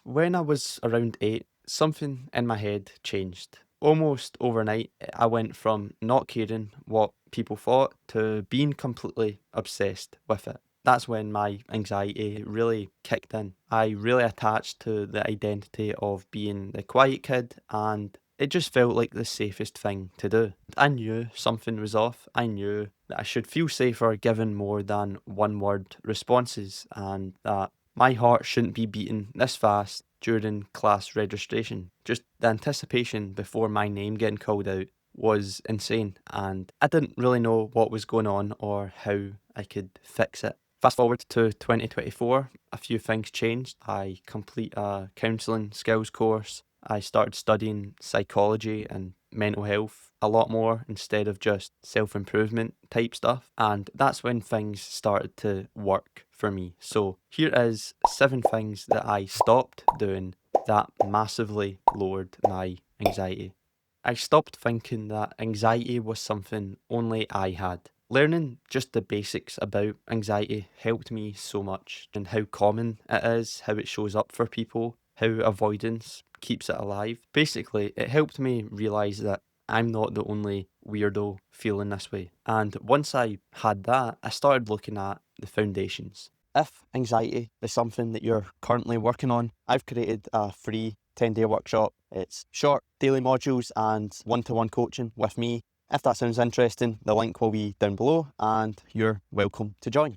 When I was around 8, something in my head changed. Almost overnight, I went from not caring what people thought to being completely obsessed with it. That's when my anxiety really kicked in. I really attached to the identity of being the quiet kid, and it just felt like the safest thing to do. I knew something was off. I knew that I should feel safer giving more than one word responses, and that my heart shouldn't be beating this fast during class registration. Just the anticipation before my name getting called out was insane, and I didn't really know what was going on or how I could fix it. Fast forward to 2024, a few things changed. I complete a counselling skills course. I started studying psychology and mental health a lot more instead of just self improvement type stuff. And that's when things started to work for me. So here is 7 things that I stopped doing that massively lowered my anxiety. I stopped thinking that anxiety was something only I had. Learning just the basics about anxiety helped me so much, and how common it is, how it shows up for people, how avoidance keeps it alive. Basically, it helped me realize that I'm not the only weirdo feeling this way. And once I had that, I started looking at the foundations. If anxiety is something that you're currently working on, I've created a free 10-day workshop. It's short daily modules and one-to-one coaching with me. If that sounds interesting, the link will be down below and you're welcome to join.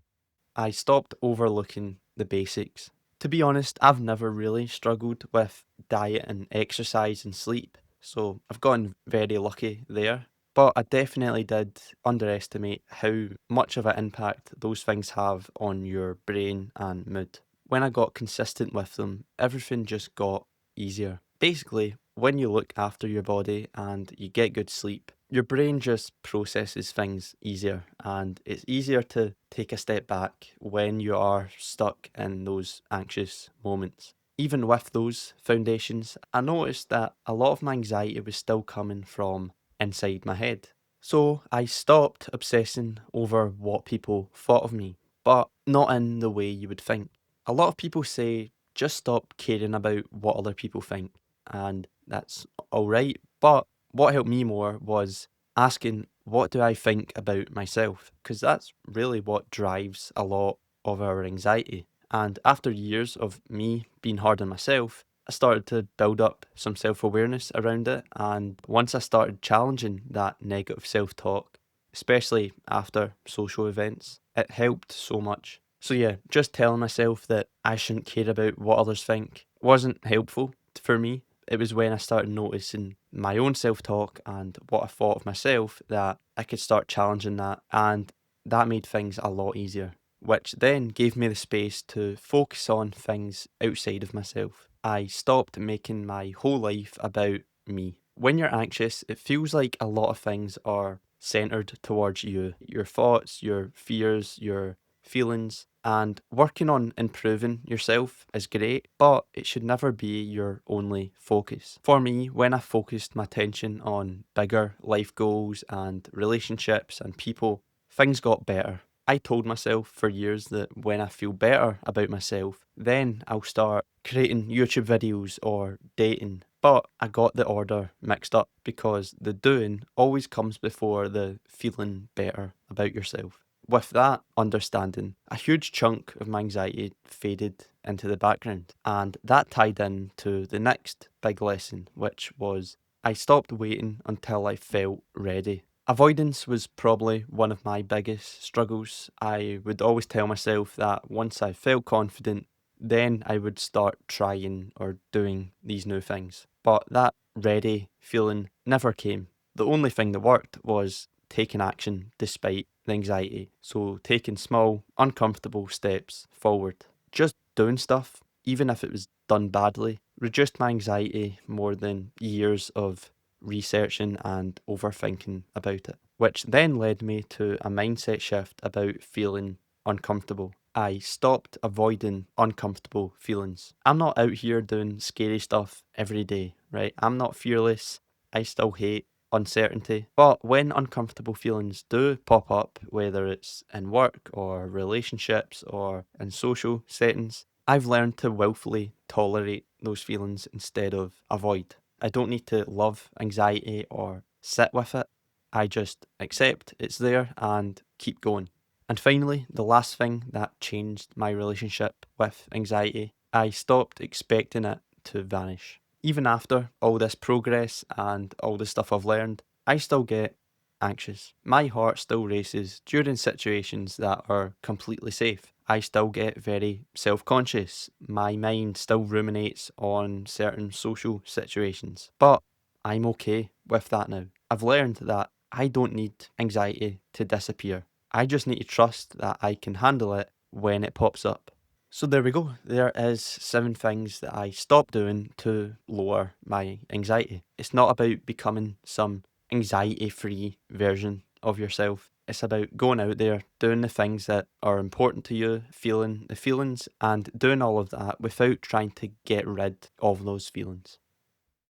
I stopped overlooking the basics. To be honest, I've never really struggled with diet and exercise and sleep, so I've gotten very lucky there. But I definitely did underestimate how much of an impact those things have on your brain and mood. When I got consistent with them, everything just got easier. Basically, when you look after your body and you get good sleep, your brain just processes things easier, and it's easier to take a step back when you are stuck in those anxious moments. Even with those foundations, I noticed that a lot of my anxiety was still coming from inside my head. So I stopped obsessing over what people thought of me, but not in the way you would think. A lot of people say just stop caring about what other people think, and that's alright. But what helped me more was asking, what do I think about myself? Because that's really what drives a lot of our anxiety. And after years of me being hard on myself, I started to build up some self awareness around it. And once I started challenging that negative self talk, especially after social events, it helped so much. So, yeah, just telling myself that I shouldn't care about what others think wasn't helpful for me. It was when I started noticing my own self talk and what I thought of myself that I could start challenging that. And that made things a lot easier, which then gave me the space to focus on things outside of myself. I stopped making my whole life about me. When you're anxious, it feels like a lot of things are centered towards you, your thoughts, your fears, your feelings, and working on improving yourself is great, but it should never be your only focus. For me, when I focused my attention on bigger life goals and relationships and people, things got better. I told myself for years that when I feel better about myself, then I'll start creating YouTube videos or dating. But I got the order mixed up because the doing always comes before the feeling better about yourself. With that understanding, a huge chunk of my anxiety faded into the background, and that tied in to the next big lesson, which was I stopped waiting until I felt ready. Avoidance was probably one of my biggest struggles. I would always tell myself that once I felt confident, then I would start trying or doing these new things. But that ready feeling never came. The only thing that worked was taking action despite the anxiety. So taking small, uncomfortable steps forward. Just doing stuff, even if it was done badly, reduced my anxiety more than years of researching and overthinking about it, which then led me to a mindset shift about feeling uncomfortable. I stopped avoiding uncomfortable feelings. I'm not out here doing scary stuff every day, right? I'm not fearless. I still hate uncertainty. But when uncomfortable feelings do pop up, whether it's in work or relationships or in social settings, I've learned to willfully tolerate those feelings instead of avoid. I don't need to love anxiety or sit with it. I just accept it's there and keep going. And finally, the last thing that changed my relationship with anxiety, I stopped expecting it to vanish. Even after all this progress and all the stuff I've learned, I still get anxious. My heart still races during situations that are completely safe. I still get very self conscious. My mind still ruminates on certain social situations. But I'm okay with that now. I've learned that I don't need anxiety to disappear. I just need to trust that I can handle it when it pops up. So there we go. There is 7 things that I stopped doing to lower my anxiety. It's not about becoming some anxiety free version of yourself. It's about going out there, doing the things that are important to you, feeling the feelings, and doing all of that without trying to get rid of those feelings.